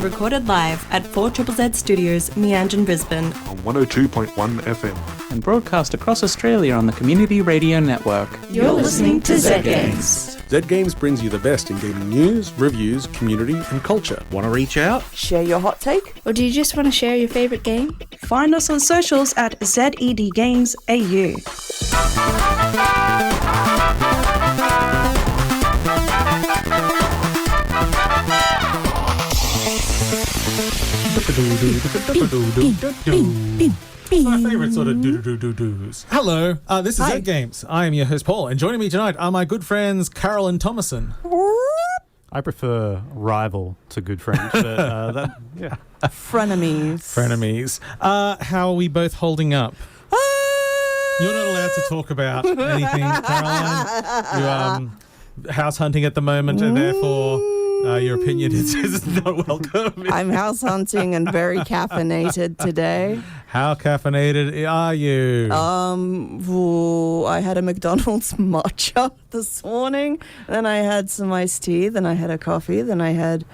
recorded live at 4ZZZ Studios, Meanjin, Brisbane. On 102.1 FM. And broadcast across Australia on the Community Radio Network. You're listening to Zed Games. Zed Games brings you the best in gaming news, reviews, community and culture. Want to reach out? Share your hot take? Or do you just want to share your favourite game? Find us on socials at ZedGames AU. It's my favourite sort of do-do-do-do-doos. Hello, this is Zed Games. I am your host, Paul, and joining me tonight are my good friends, Carol and Thomason. I prefer rival to good friends, but Frenemies. How are we both holding up? You're not allowed to talk about anything, Caroline. You're house hunting at the moment, and therefore your opinion is not welcome. I'm house hunting and very caffeinated today. How caffeinated are you? I had a McDonald's matcha this morning, then I had some iced tea, then I had a coffee, then I had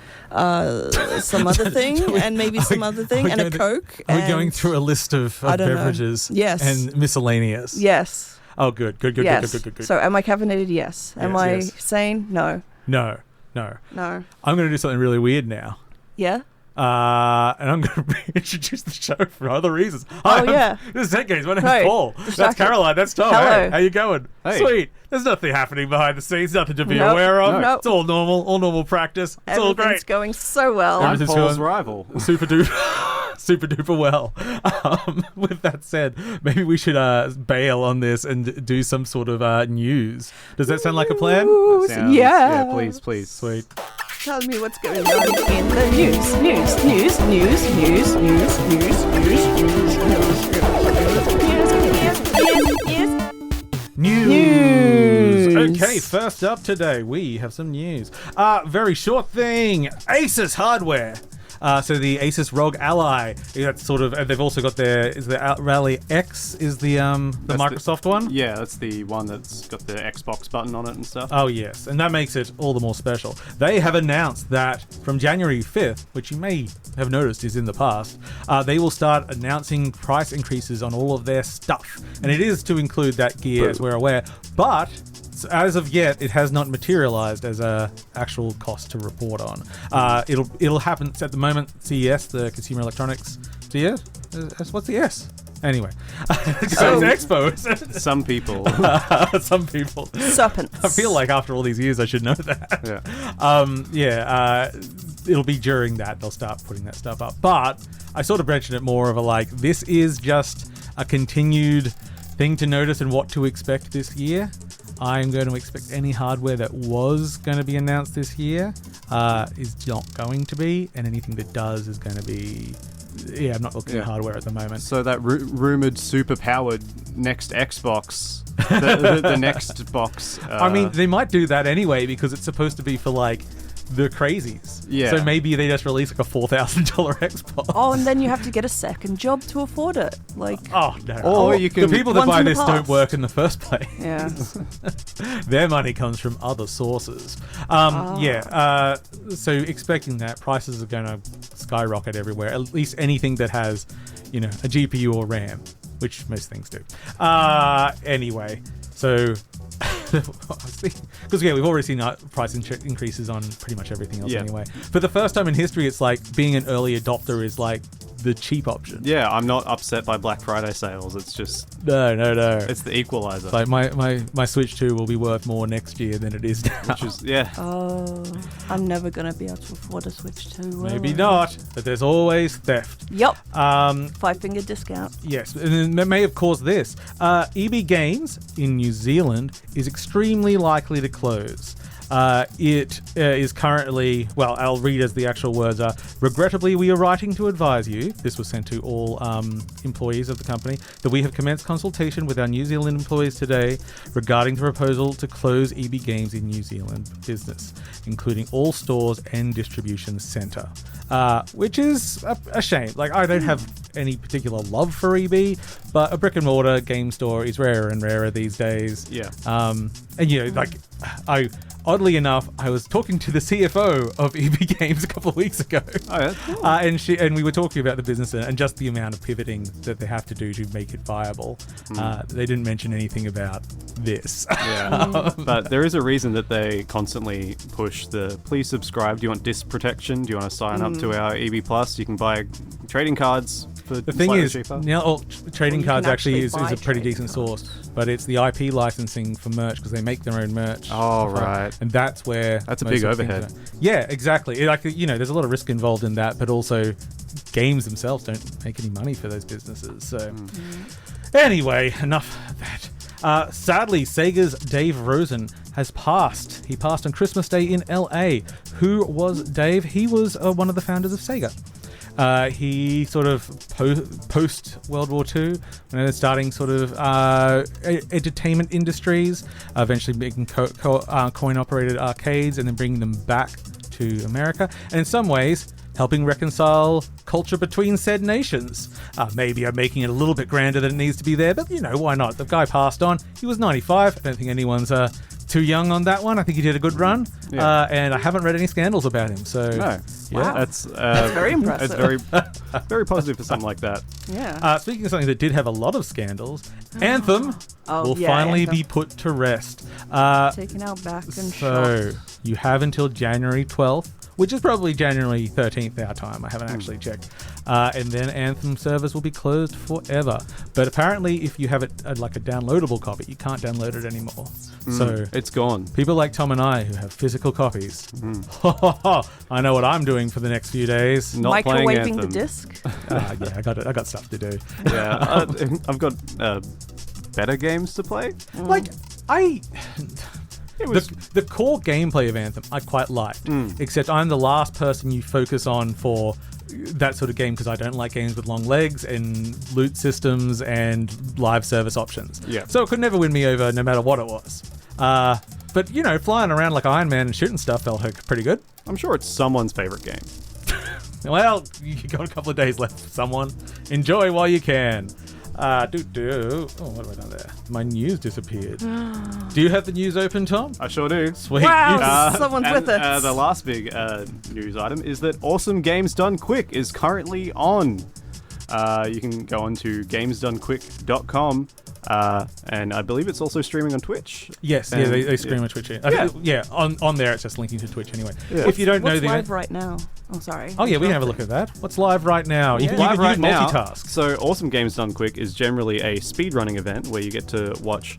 some other thing, and maybe some other thing, and a Coke. Are we going through a list of beverages? Yes. And miscellaneous? Yes. Oh, good. Yes. Good. So am I caffeinated? Yes. Am I sane? No. No. I'm going to do something really weird now. Yeah? And I'm going to reintroduce the show for other reasons. This is Zed Games. My name's Paul. That's Caroline. That's Tom. Hello. Hey, how you going? Hey. Sweet. There's nothing happening behind the scenes. Nothing to be aware of. Nope. It's all normal practice. It's all great. Everything's going so well. I'm Everything's Paul's going rival. Super duper well. With that said, maybe we should bail on this and do some sort of news. Does that sound like a plan? Yeah. Please. Sweet. Tell me what's going on in the news. News. Okay, first up today, we have some news. Very short thing. ASUS hardware. So the ASUS ROG Ally, that's sort of, and they've also got the Rally X is the Microsoft one? Yeah, that's the one that's got the Xbox button on it and stuff. Oh yes, and that makes it all the more special. They have announced that from January 5th, which you may have noticed is in the past, they will start announcing price increases on all of their stuff. And it is to include that gear, as we're aware, but as of yet, it has not materialized as a actual cost to report on. It'll happen at the moment. CES, the Consumer Electronics. CES? What's the S? Anyway, it's Expo. Some people. Some people. Serpents. I feel like after all these years, I should know that. Yeah. It'll be during that they'll start putting that stuff up. But I sort of mentioned it more of a like, this is just a continued thing to notice and what to expect this year. I'm going to expect any hardware that was going to be announced this year is not going to be, and anything that does is going to be... Yeah, I'm not looking at hardware at the moment. So that rumoured super-powered next Xbox, the next box... I mean, they might do that anyway because it's supposed to be for, like, the crazies. Yeah. So maybe they just release, like, a $4,000 Xbox. Oh, and then you have to get a second job to afford it. Like, oh, no. Or you can... The people that Ones buy in the this past. don't work in the first place. yeah. Their money comes from other sources. So expecting that prices are going to skyrocket everywhere. At least anything that has, a GPU or RAM, which most things do. Anyway, so because we've already seen price increases on pretty much everything else anyway. For the first time in history, it's like being an early adopter is like the cheap option. Yeah, I'm not upset by Black Friday sales. It's just... No. It's the equalizer. Like my Switch 2 will be worth more next year than it is now. Which is, yeah. Oh, I'm never going to be able to afford a Switch 2. Maybe not, but there's always theft. Yep. 5-finger discount. Yes, and that may have caused this. EBGames in New Zealand is extremely likely to close. It is currently, well, I'll read as the actual words are. Regrettably, we are writing to advise you, this was sent to all employees of the company, that we have commenced consultation with our New Zealand employees today regarding the proposal to close EBGames in New Zealand business, including all stores and distribution centre. Which is a shame. Like, I don't have any particular love for EB, but a brick and mortar game store is rarer and rarer these days. Yeah. And oddly enough, I was talking to the CFO of EBGames a couple of weeks ago. Oh, yeah. And we were talking about the business and just the amount of pivoting that they have to do to make it viable. They didn't mention anything about this. Yeah. But there is a reason that they constantly push the please subscribe. Do you want disc protection? Do you want to sign up to our EB Plus? You can buy trading cards for The thing slightly is, cheaper. trading you cards can actually is actually a buy pretty trading decent cards. source, but it's the IP licensing for merch because they make their own merch. Oh, right. And that's where That's a most big of the things overhead. are. Yeah, exactly. There's a lot of risk involved in that, but also games themselves don't make any money for those businesses. So anyway, enough of that. Sadly, Sega's Dave Rosen has passed. He passed on Christmas Day in LA. Who was Dave? He was one of the founders of Sega. He sort of post World War II, when they were starting sort of entertainment industries, eventually making coin-operated arcades and then bringing them back to America. And in some ways, helping reconcile culture between said nations. Maybe I'm making it a little bit grander than it needs to be there, but why not? The guy passed on. He was 95. I don't think anyone's too young on that one. I think he did a good run. Yeah. And I haven't read any scandals about him. So No. yeah. That's very impressive. It's very positive for something like that. Yeah. Speaking of something that did have a lot of scandals, Anthem will yeah, finally Anthem. be put to rest. Taken out back and So shot. you have until January 12th, which is probably January 13th our time. I haven't actually checked. And then Anthem servers will be closed forever. But apparently, if you have it like a downloadable copy, you can't download it anymore. So It's gone. people like Tom and I who have physical copies, I know what I'm doing for the next few days. Not playing Microwaving Anthem. the disc. Yeah, I got stuff to do. Yeah, I've got better games to play. Like I. It was The core gameplay of Anthem I quite liked, except I'm the last person you focus on for that sort of game because I don't like games with long legs and loot systems and live service options. Yeah. So it could never win me over no matter what it was. But flying around like Iron Man and shooting stuff felt pretty good. I'm sure it's someone's favorite game. Well, you got a couple of days left for someone. Enjoy while you can. Oh, what have I done there? My news disappeared. Do you have the news open, Tom? I sure do. Sweet. Wow, someone's and, with us. The last big news item is that Awesome Games Done Quick is currently on. You can go on to gamesdonequick.com. And I believe it's also streaming on Twitch. Yes, And- they stream on Twitch. On there it's just linking to Twitch anyway. Yeah. If you don't know What's the live right now? Oh, sorry. Oh yeah, we can have a look at that. What's live right now? You can Live right now. multitask. So Awesome Games Done Quick is generally a speedrunning event where you get to watch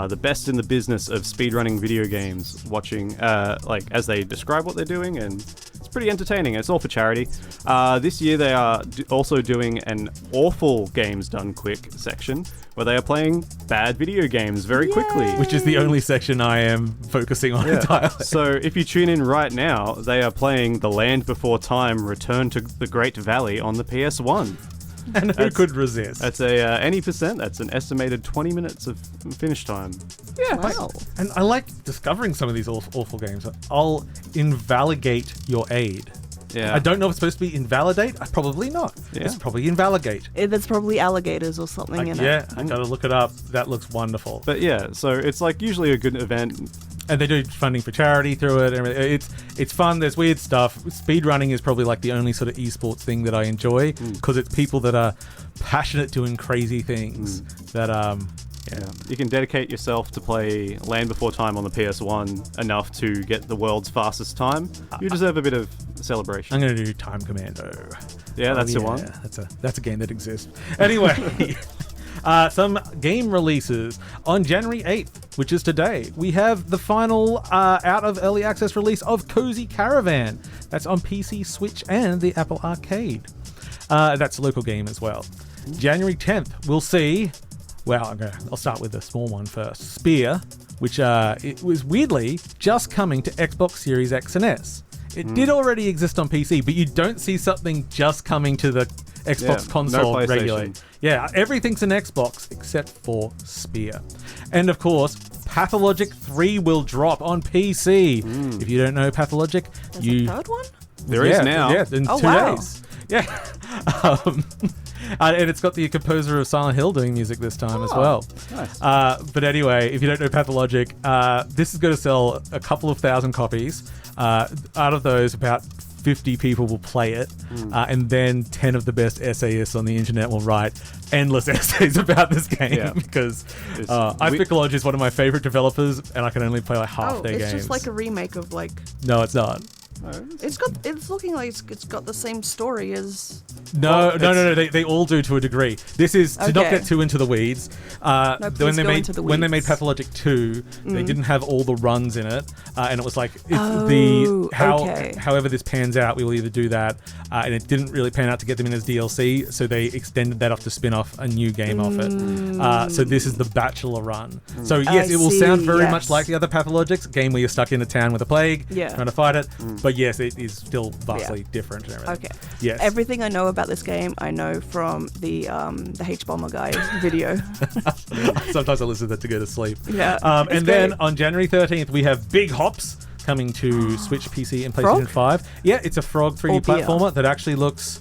the best in the business of speedrunning video games, watching as they describe what they're doing, and it's pretty entertaining. It's all for charity. This year they are also doing an Awful Games Done Quick section where they are playing bad video games very quickly. Which is the only section I am focusing on entirely. So if you tune in right now, they are playing The Land Before Time Return to the Great Valley on the PS1. And who could resist? That's any percent. That's an estimated 20 minutes of finish time. Yeah, Wow. and I like discovering some of these awful games. I'll invalidate your aid. Yeah. I don't know if it's supposed to be invalidate. Probably not. Yeah. It's probably invalidate. There's probably alligators or something in it. Yeah, I gotta look it up. That looks wonderful. But yeah, so it's like usually a good event. And they do funding for charity through it. And it's fun. There's weird stuff. Speedrunning is probably like the only sort of esports thing that I enjoy because it's people that are passionate doing crazy things that Yeah. You can dedicate yourself to play Land Before Time on the PS1 enough to get the world's fastest time. You deserve a bit of celebration. I'm going to do Time Commando. Yeah, that's the one. That's a game that exists. Anyway, some game releases on January 8th, which is today. We have the final out of early access release of Cozy Caravan. That's on PC, Switch, and the Apple Arcade. That's a local game as well. January 10th, we'll see. Well, I'll start with the small one first. Spear, which it was weirdly just coming to Xbox Series X and S. It did already exist on PC, but you don't see something just coming to the Xbox console no PlayStation. regularly. Yeah, everything's an Xbox except for Spear. And of course, Pathologic 3 will drop on PC. If you don't know Pathologic, There's a third one? There is now. Yeah, in 2 Oh, wow. days. Yeah. And it's got the composer of Silent Hill doing music this time as well. Nice. But anyway, if you don't know Pathologic, this is going to sell a couple of thousand copies. Out of those, about 50 people will play it, and then 10 of the best essayists on the internet will write endless essays about this game because Pathologic is one of my favorite developers, and I can only play like half their games. It's just like a remake of like. No, it's not. It's looking like it's got the same story as. No. They all do to a degree. This is to not get too into the weeds. When they made Pathologic 2, they didn't have all the runs in it, and it was like however this pans out, we will either do that, and it didn't really pan out to get them in as DLC, so they extended that off to spin off a new game off it. So this is the Bachelor run. So yes, it will sound very much like the other Pathologics, game where you're stuck in a town with a plague, trying to fight it. But yes, it is still vastly different and everything. Okay. Yes. Everything I know about this game, I know from the H-Bomber guy video. Sometimes I listen to that to go to sleep. Yeah. And then on January 13th, we have Big Hops coming to Switch, PC, and PlayStation 5. Yeah, it's a Frog 3D platformer that actually looks...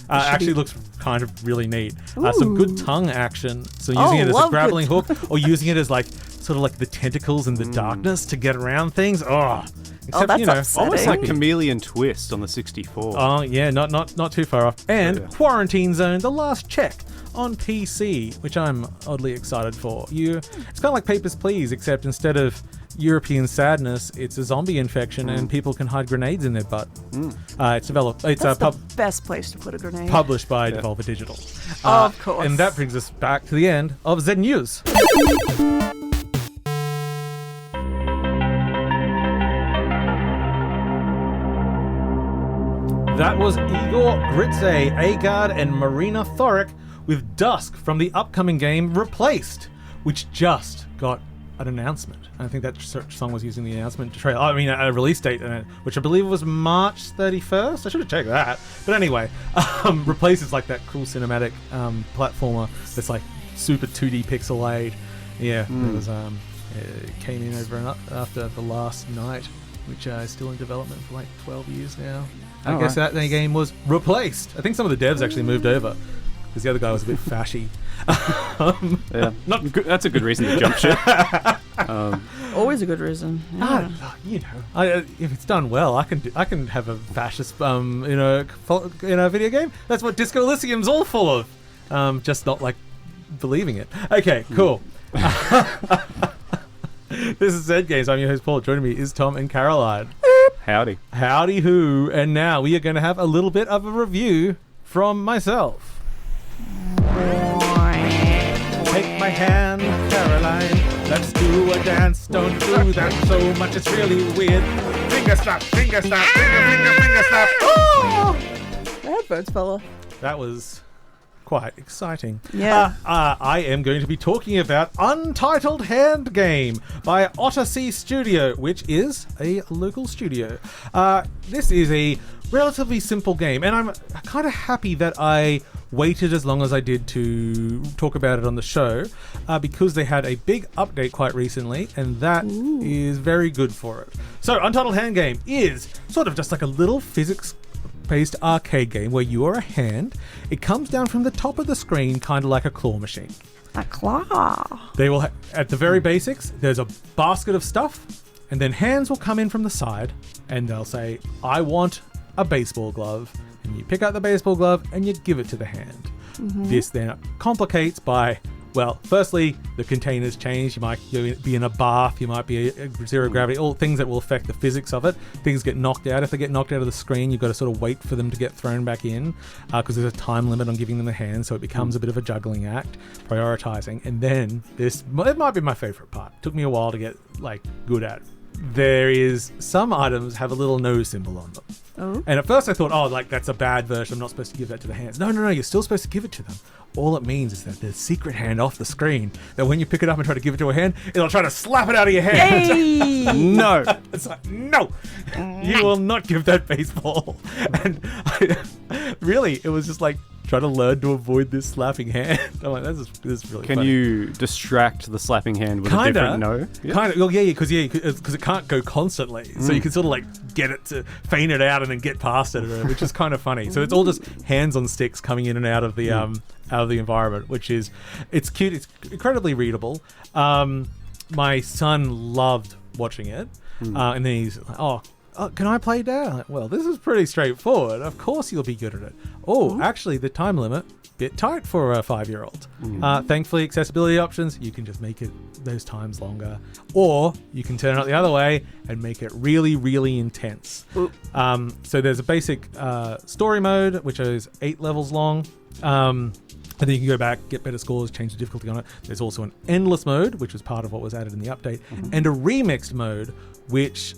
actually looks kind of really neat. Some good tongue action. So using it as a grappling hook or using it as like sort of like the tentacles in the darkness to get around things. Except, that's upsetting. Almost like Chameleon Twist on the 64. Oh, yeah, not too far off. And Quarantine Zone, The Last Check on PC, which I'm oddly excited for. It's kind of like Papers, Please, except instead of European sadness, it's a zombie infection and people can hide grenades in their butt. It's developed. It's the best place to put a grenade. Published by Devolver Digital. Of course. And that brings us back to the end of Zed News. That was Igor Gritze, Agard, and Marina Thoric with Dusk from the upcoming game Replaced, which just got an announcement. I think that song was using the announcement trailer. I mean, a release date, which I believe was March 31st. I should have checked that. But anyway, Replaced is like that cool cinematic platformer that's like super 2D pixel-aid. Yeah, it was it came in after the last night, which is still in development for like 12 years now. I guess that game was Replaced. I think some of the devs actually moved over because the other guy was a bit fashy. That's a good reason to jump ship. Always a good reason. Yeah. If it's done well, I can have a fascist video game. That's what Disco Elysium's all full of. Just not like believing it. Okay, cool. This is Zed Games. I'm your host Paul. Joining me is Tom and Caroline. Howdy. Howdy who. And now we are going to have a little bit of a review from myself. Take my hand, Caroline. Let's do a dance. Don't do that so much. It's really weird. Finger snap, finger snap, finger snap. Oh! The headphones fell off. That was quite exciting. Yeah. I am going to be talking about Untitled Hand Game by Ottersea Studio, which is a local studio. This is a relatively simple game, and I'm kind of happy that I waited as long as I did to talk about it on the show, because they had a big update quite recently, and that is very good for it. So Untitled Hand Game is sort of just like a little physics-based arcade game where you are a hand. It comes down from the top of the screen, kind of like a claw machine. A claw. They will, at the very basics, there's a basket of stuff, and then hands will come in from the side, and they'll say, I want a baseball glove. And you pick out the baseball glove and you give it to the hand. This then complicates by, well, firstly, the containers change. You might be in a bath, you might be a zero gravity, all things that will affect the physics of it. Things get knocked out. If they get knocked out of the screen, you've got to sort of wait for them to get thrown back in, because there's a time limit on giving them the hand, so it becomes a bit of a juggling act, prioritizing. And then it might be my favorite part. Took me a while to get good at. There is some items have a little no symbol on them. Oh. And at first I thought, that's a bad version. I'm not supposed to give that to the hands. No, you're still supposed to give it to them. All it means is that there's secret hand off the screen that when you pick it up and try to give it to a hand, it'll try to slap it out of your hand. No. It's like, no. You will not give that baseball. And really, it was just like trying to learn to avoid this slapping hand. I'm like, this is really Can funny. you distract the slapping hand with a different no? Kind of. Well, because it can't go constantly. So you can sort of like get it to feign it out and then get past it, which is kind of funny. So it's all just hands on sticks coming in and out of the environment, which is it's cute. It's incredibly readable. My son loved watching it, and then he's like, "Oh, can I play Dad?" I'm like, well, this is pretty straightforward. Of course you'll be good at it. Oh, actually, the time limit bit tight for a 5-year-old. Thankfully, accessibility options, you can just make it those times longer, or you can turn it the other way and make it really, really intense. So there's a basic story mode, which is 8 levels long. And then you can go back, get better scores, change the difficulty on it. There's also an endless mode, which was part of what was added in the update, and a remixed mode, which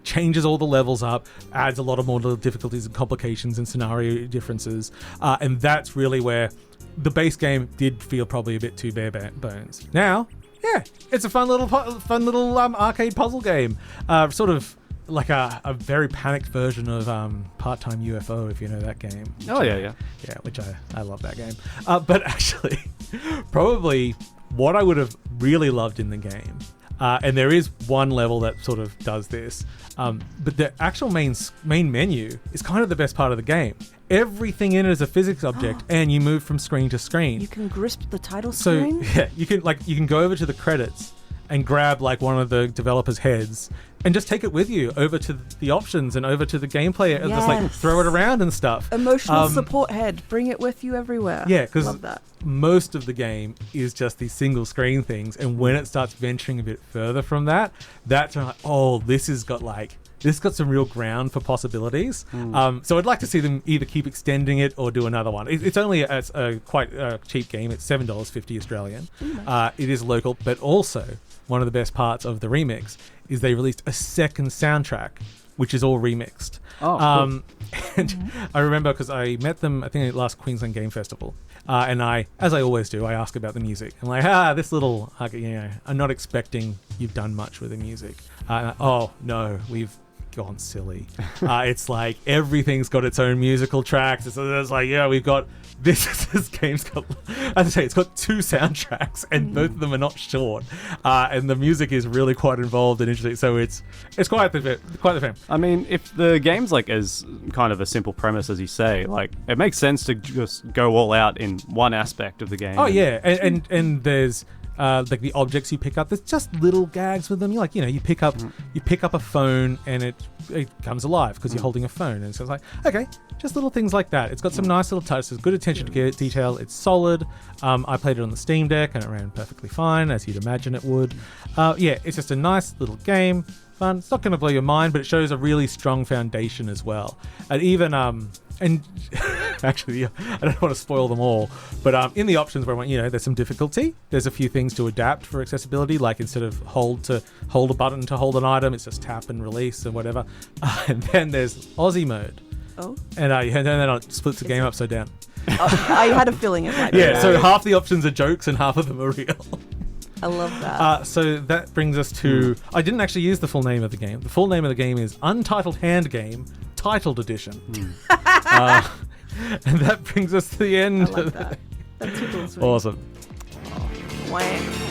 changes all the levels up, adds a lot of more little difficulties and complications and scenario differences. And that's really where the base game did feel probably a bit too bare bones. Now, yeah, it's a fun little arcade puzzle game. Sort of like a very panicked version of Part-Time UFO, if you know that game. Yeah, which I love that game. But actually, probably what I would have really loved in the game, and there is one level that sort of does this, but the actual main menu is kind of the best part of the game. Everything in it is a physics object, and you move from screen to screen. You can grasp the title screen? So yeah, you can go over to the credits and grab like one of the developers' heads and just take it with you over to the options and over to the gameplay and just like throw it around and stuff. Emotional support head. Bring it with you everywhere. Yeah, because love that. Most of the game is just these single screen things, and when it starts venturing a bit further from that, that's when I'm like, oh, this has got some real ground for possibilities. So I'd like to see them either keep extending it or do another one. It's only a quite cheap game. It's $7.50 Australian. It is local, but also one of the best parts of the remix is they released a second soundtrack, which is all remixed. Cool. And I remember because I met them, I think at last Queensland Game Festival, and I, as I always do, I ask about the music. I'm like, this little, I'm not expecting you've done much with the music. Oh no, we've gone silly. It's like everything's got its own musical tracks. It's like, we've got this game's got, as I say, it's got 2 soundtracks, and both of them are not short, and the music is really quite involved and interesting. So it's quite the fan. I mean, if the game's like as kind of a simple premise as you say, like it makes sense to just go all out in one aspect of the game. Oh yeah, and there's like the objects you pick up, there's just little gags with them. You pick up a phone and it comes alive because you're holding a phone, and so it's like, okay, just little things like that. It's got some nice little touches, good attention to detail. It's solid. I played it on the Steam Deck and it ran perfectly fine, as you'd imagine it would. It's just a nice little game. Fun. It's not going to blow your mind, but it shows a really strong foundation as well. And even and actually, I don't want to spoil them all, but in the options where I went, there's some difficulty. There's a few things to adapt for accessibility, like instead of hold a button to hold an item, it's just tap and release and whatever. And then there's Aussie mode. Oh. And then it splits the game upside down. I had a feeling it might be. Yeah, so half the options are jokes and half of them are real. I love that. So that brings us to... I didn't actually use the full name of the game. The full name of the game is Untitled Hand Game, Titled Edition. And that brings us to the end. I like that. That tickles me. Awesome. Wah,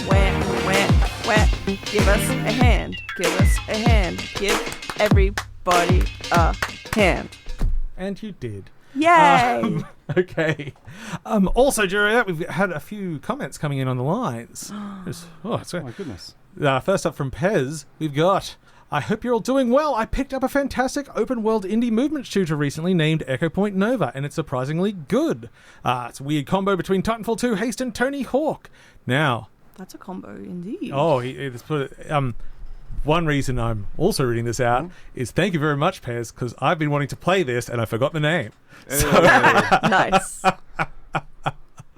wah, wah, wah. Give us a hand. Give us a hand. Give everybody a hand. And you did. Yay! Okay. Also, during that, we've had a few comments coming in on the lines. Oh my goodness. First up from Pez, we've got... I hope you're all doing well. I picked up a fantastic open-world indie movement shooter recently named Echo Point Nova, and it's surprisingly good. It's a weird combo between Titanfall 2 Haste and Tony Hawk. Now... That's a combo indeed. Oh, he's put it... one reason I'm also reading this out is thank you very much, Pez, because I've been wanting to play this and I forgot the name. So Nice.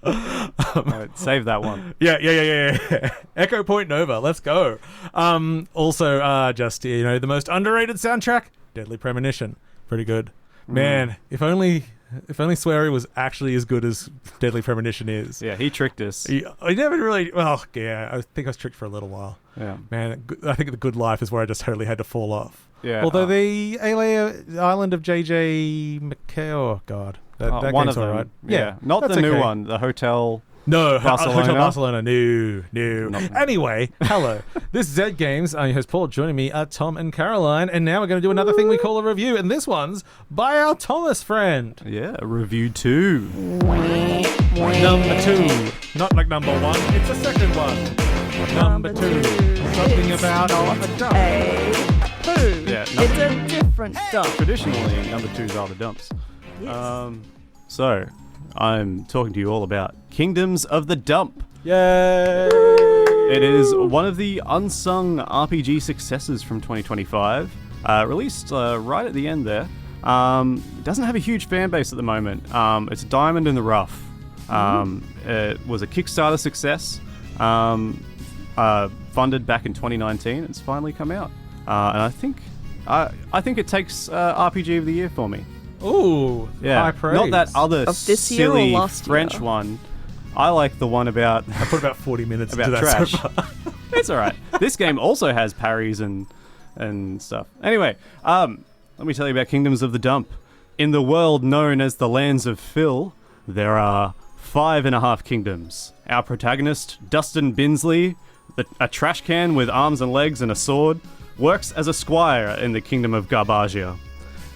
Right, save that one. Yeah. Echo Point Nova, let's go. Also, just the most underrated soundtrack, Deadly Premonition, pretty good. Man, if only Swery was actually as good as Deadly Premonition is. Yeah, he tricked us. I never really. Well, yeah, I think I was tricked for a little while. Yeah, man, I think The Good Life is where I just totally had to fall off. Yeah. Although the Island of JJ McKay, oh god, That one game's of them. alright. Yeah, not that's the new okay. one. The Hotel. No, Barcelona? Hotel Barcelona. No. Anyway, hello. This is Zed Games. I'm your host Paul. Joining me are Tom and Caroline, and now we're going to do another thing we call a review, and this one's by our Thomas friend. Yeah, review 2. Number 2, not like number 1. It's the second one. Number 2, something about a dump. Poo. Yeah, It's a different dump. Traditionally, number 2s are the dumps. Yes. So, I'm talking to you all about Kingdoms of the Dump. Yay! It is one of the unsung RPG successes from 2025. Released right at the end there. Doesn't have a huge fan base at the moment. It's a diamond in the rough. It was a Kickstarter success. Funded back in 2019. It's finally come out. And I think it takes RPG of the year for me. Ooh, Yeah, high praise. not that other Of this year or silly last French year? one. I like the one about I put about 40 minutes into about that trash. so far. It's all right. This game also has parries and stuff. Anyway, let me tell you about Kingdoms of the Dump. In the world known as the Lands of Phil, there are 5.5 kingdoms. Our protagonist, Dustin Binsley, a trash can with arms and legs and a sword, works as a squire in the Kingdom of Garbagia.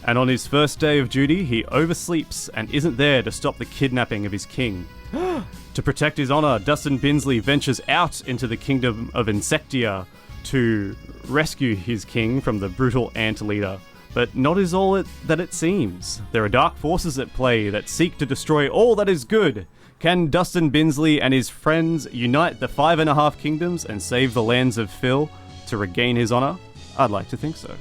And on his first day of duty, he oversleeps and isn't there to stop the kidnapping of his king. To protect his honor, Dustin Binsley ventures out into the Kingdom of Insectia to rescue his king from the brutal ant leader. But not is all that it seems. There are dark forces at play that seek to destroy all that is good. Can Dustin Binsley and his friends unite the 5.5 kingdoms and save the lands of Phil to regain his honor? I'd like to think so.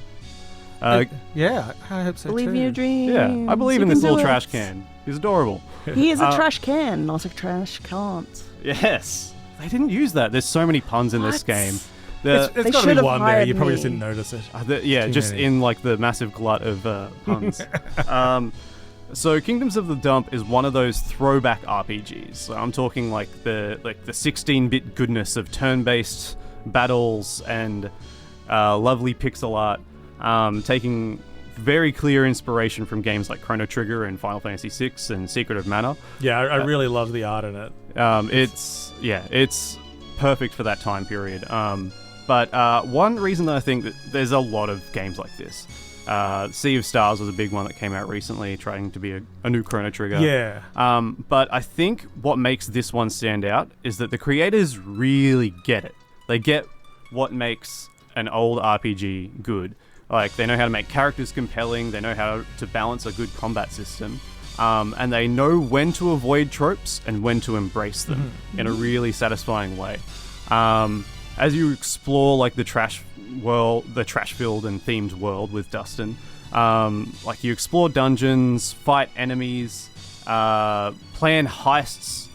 Yeah, I hope so Believe too. in your dreams. Yeah, I believe You in can this little do trash it. can. He's adorable. He is a trash can, not a trash can't. Yes. They didn't use that. There's so many puns in this What? game. It's They got to should be have one there. hired You probably me. just didn't notice it. Yeah, Too just many. in like the massive glut of puns. So Kingdoms of the Dump is one of those throwback RPGs. So I'm talking like the 16-bit goodness of turn-based battles and lovely pixel art, taking very clear inspiration from games like Chrono Trigger and Final Fantasy VI and Secret of Mana. Yeah, I really love the art in it. It's perfect for that time period. But one reason that I think that there's a lot of games like this. Sea of Stars was a big one that came out recently, trying to be a new Chrono Trigger. Yeah. But I think what makes this one stand out is that the creators really get it. They get what makes an old RPG good. Like, they know how to make characters compelling, they know how to balance a good combat system, and they know when to avoid tropes and when to embrace them in a really satisfying way. As you explore like the trash-filled and themed world with Dustin, like you explore dungeons, fight enemies, plan heists,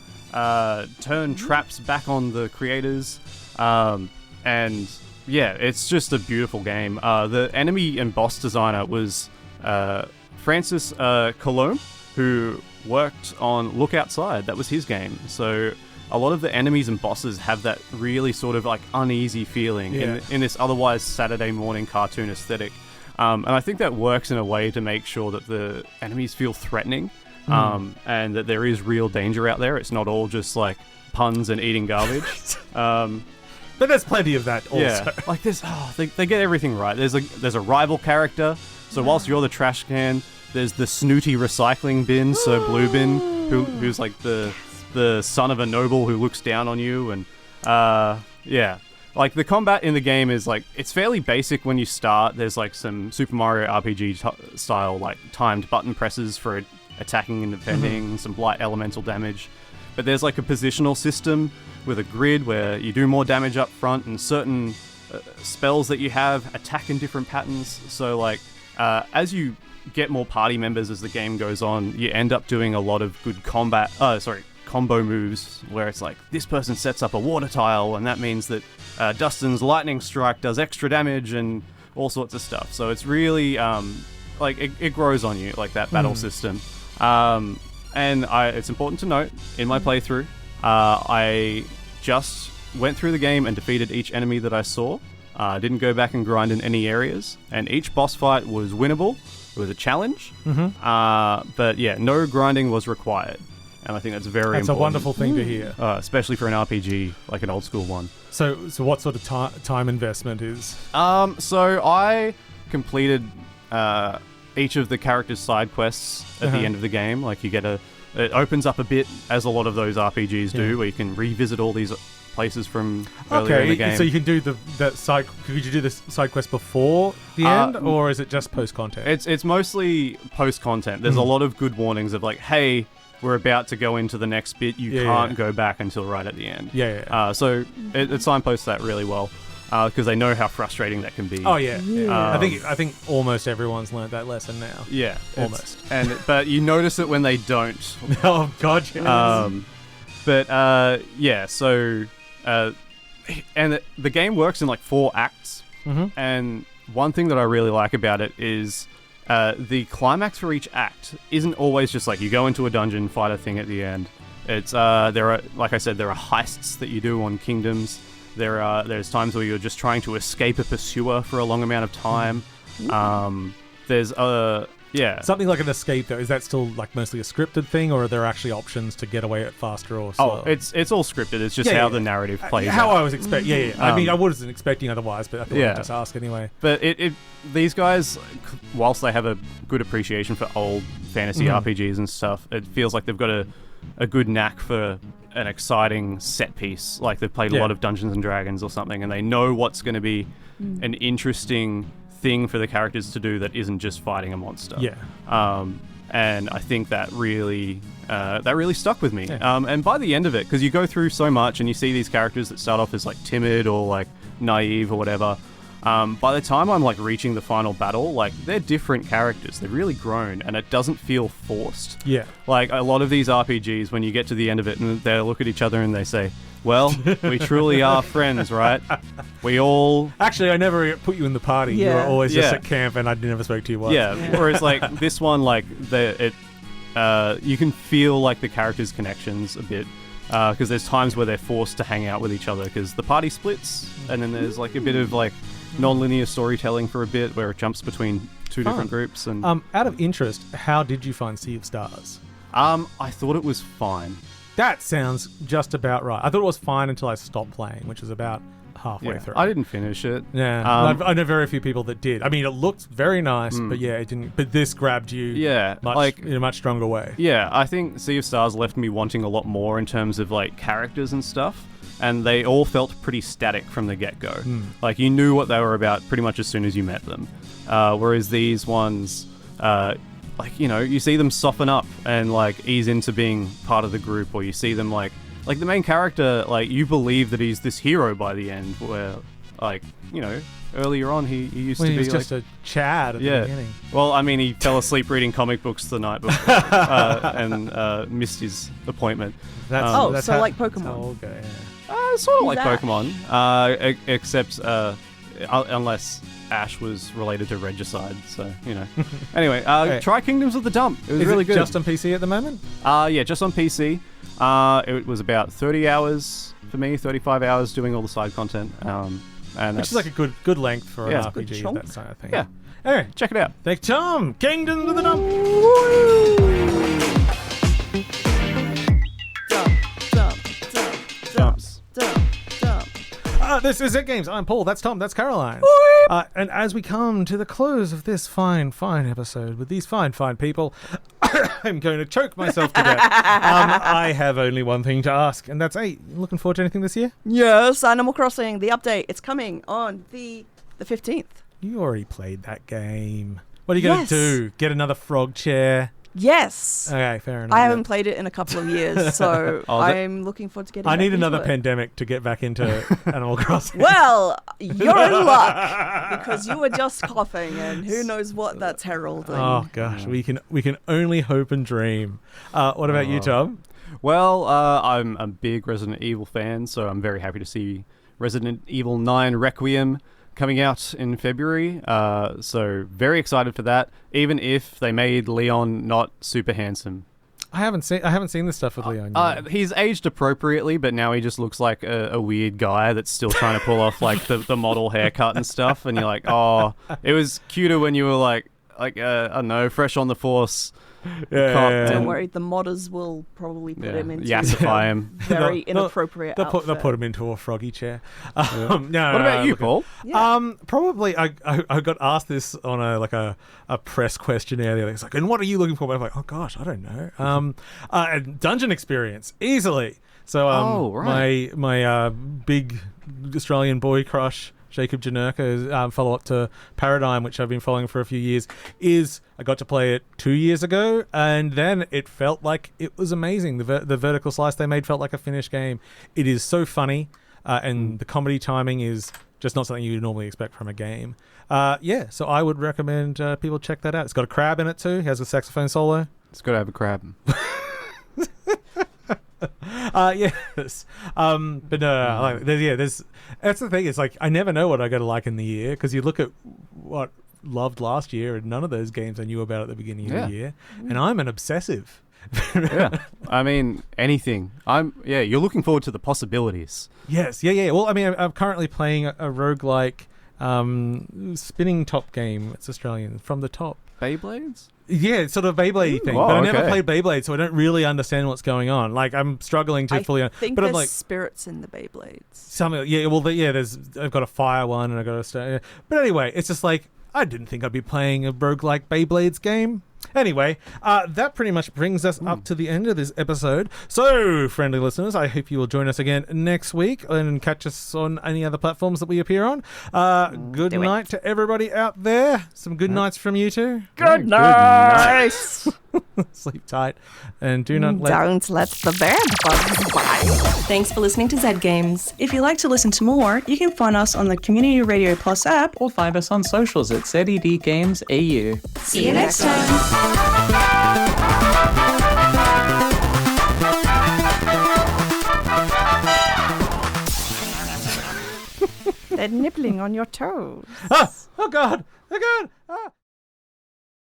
turn traps back on the creators, and yeah, it's just a beautiful game. The enemy and boss designer was Francis Colombe, who worked on Look Outside. That was his game. So a lot of the enemies and bosses have that really sort of like uneasy feeling in this otherwise Saturday morning cartoon aesthetic. And I think that works in a way to make sure that the enemies feel threatening, and that there is real danger out there. It's not all just like puns and eating garbage. But there's plenty of that also. Yeah, like there's they get everything right. There's a rival character. So whilst you're the trash can, there's the snooty recycling bin, Sir Bluebin, who's like the son of a noble who looks down on you, and yeah, like the combat in the game is like it's fairly basic when you start. There's like some Super Mario RPG style like timed button presses for attacking and defending, some light elemental damage. But there's like a positional system with a grid where you do more damage up front, and certain spells that you have attack in different patterns. So like as you get more party members as the game goes on, you end up doing a lot of good combo moves where it's like this person sets up a water tile, and that means that Dustin's lightning strike does extra damage and all sorts of stuff. So it's really like it grows on you, like that battle system. And it's important to note, in my playthrough, I just went through the game and defeated each enemy that I saw. Didn't go back and grind in any areas, and each boss fight was winnable. It was a challenge. But yeah, no grinding was required. And I think that's very important. That's a wonderful thing to hear. Especially for an RPG, like an old school one. So what sort of time investment is? So I completed each of the characters' side quests at the end of the game. Like it opens up a bit, as a lot of those RPGs do, where you can revisit all these places from earlier in the game. So you can do that side. Could you do the side quest before the end, or is it just post content? It's mostly post content. There's a lot of good warnings of like, hey, we're about to go into the next bit. You can't go back until right at the end. So it signposts that really well because they know how frustrating that can be. Oh yeah. I think almost everyone's learned that lesson now. Yeah, almost. But you notice it when they don't. Oh god. So and the game works in like 4 acts. And one thing that I really like about it is the climax for each act isn't always just like you go into a dungeon, fight a thing at the end. It's there are, like I said, there are heists that you do on kingdoms. There's times where you're just trying to escape a pursuer for a long amount of time. There's something like an escape though. Is that still like mostly a scripted thing, or are there actually options to get away faster or slower? Oh, it's all scripted. It's just how the narrative plays out. How I was expecting. I mean, I wasn't expecting otherwise, but I thought I'd just ask anyway. But these guys, whilst they have a good appreciation for old fantasy RPGs and stuff, it feels like they've got a good knack for an exciting set piece. Like they've played a lot of Dungeons and Dragons or something, and they know what's going to be an interesting thing for the characters to do that isn't just fighting a monster. And I think that really stuck with me. And by the end of it, because you go through so much and you see these characters that start off as like timid or like naive or whatever, by the time I'm like reaching the final battle, like they're different characters. They've really grown and it doesn't feel forced. Like a lot of these RPGs, when you get to the end of it and they look at each other and they say, well, we truly are friends, right? We all... Actually, I never put you in the party. You were always just at camp and I never spoke to you once. Whereas like this one, like you can feel like the characters' connections a bit. Because there's times where they're forced to hang out with each other because the party splits, and then there's like a bit of like non-linear storytelling for a bit where it jumps between two different groups. And out of interest, how did you find Sea of Stars? I thought it was fine. That sounds just about right. I thought it was fine until I stopped playing, which is about halfway through. I didn't finish it. I know very few people that did. I mean, it looked very nice, but it didn't. But this grabbed you, in a much stronger way. Yeah, I think Sea of Stars left me wanting a lot more in terms of like characters and stuff, and they all felt pretty static from the get-go. Like you knew what they were about pretty much as soon as you met them, whereas these ones. Like, you know, you see them soften up and like ease into being part of the group, or you see them like the main character, like you believe that he's this hero by the end, where like, you know, earlier on he used to be like just a Chad at the beginning. Well, I mean, he fell asleep reading comic books the night before and missed his appointment. That's like Pokemon. Sort of like Pokemon, except unless Ash was related to Regicide, so, you know. Anyway, try Kingdoms of the Dump. It was really good. Just on PC at the moment? Yeah, just on PC. It was about 30 hours for me, 35 hours doing all the side content. And which is like a good length for an RPG, that sort of thing. Yeah. Anyway, check it out. Thanks, Tom. Kingdoms of the Dump. Dumps. This is Zed Games. I'm Paul. That's Tom. That's Caroline. And as we come to the close of this fine episode with these fine people, I'm going to choke myself to death. I have only one thing to ask, and that's, hey, looking forward to anything this year? Yes, Animal Crossing, the update. It's coming on the 15th. You already played that game. What are you going to do? Get another frog chair? Yes. Okay, fair enough. I haven't played it in a couple of years, so I'm looking forward to getting back into it. I need another pandemic to get back into Animal Crossing. Well, you're in luck, because you were just coughing, and who knows what that's heralding. Oh, gosh. We can only hope and dream. What about you, Tom? Well, I'm a big Resident Evil fan, so I'm very happy to see Resident Evil 9 Requiem coming out in February, so very excited for that, even if they made Leon not super handsome. I haven't seen the stuff with Leon yet. He's aged appropriately, but now he just looks like a weird guy that's still trying to pull off like the model haircut and stuff, and you're like, oh, it was cuter when you were like like I don't know, fresh on the force. Don't worry, the modders will probably put him into yassify him. very inappropriate They'll outfit. put him into a froggy chair. No, What about you, Paul? Probably I got asked this on a press questionnaire the other day. It's like, and what are you looking for? But I'm like, oh gosh, I don't know. A dungeon experience easily. So my big Australian boy crush, Jacob Janerka's follow-up to Paradigm, which I've been following for a few years, is I got to play it 2 years ago, and then it felt like it was amazing. The vertical slice they made felt like a finished game. It is so funny, and the comedy timing is just not something you would normally expect from a game. So I would recommend people check that out. It's got a crab in it too. It has a saxophone solo. It's got to have a crab. Yes. But no, there's that's the thing. It's like I never know what I got to like in the year, because you look at what loved last year, and none of those games I knew about at the beginning of the year, and I'm an obsessive. I mean, anything. You're looking forward to the possibilities. Yes. Well, I mean, I'm currently playing a roguelike spinning top game. It's Australian, From the Top. Beyblades? Yeah, it's sort of a Beyblade thing. Oh, but I never played Beyblade, so I don't really understand what's going on. Like, I'm struggling to fully... I think but there's I'm like, spirits in the Beyblades. I've got a fire one, and I've got a... But anyway, it's just like, I didn't think I'd be playing a roguelike Beyblades game. Anyway, that pretty much brings us up to the end of this episode. So, friendly listeners, I hope you will join us again next week and catch us on any other platforms that we appear on. Good night to everybody out there. Some good nights from you too. Good night. Sleep tight, and don't let the bed bugs bite. Thanks for listening to Zed Games. If you'd like to listen to more, you can find us on the Community Radio Plus app. Or find us on socials at ZEDGames AU. See you next time. They're nibbling on your toes. Oh God!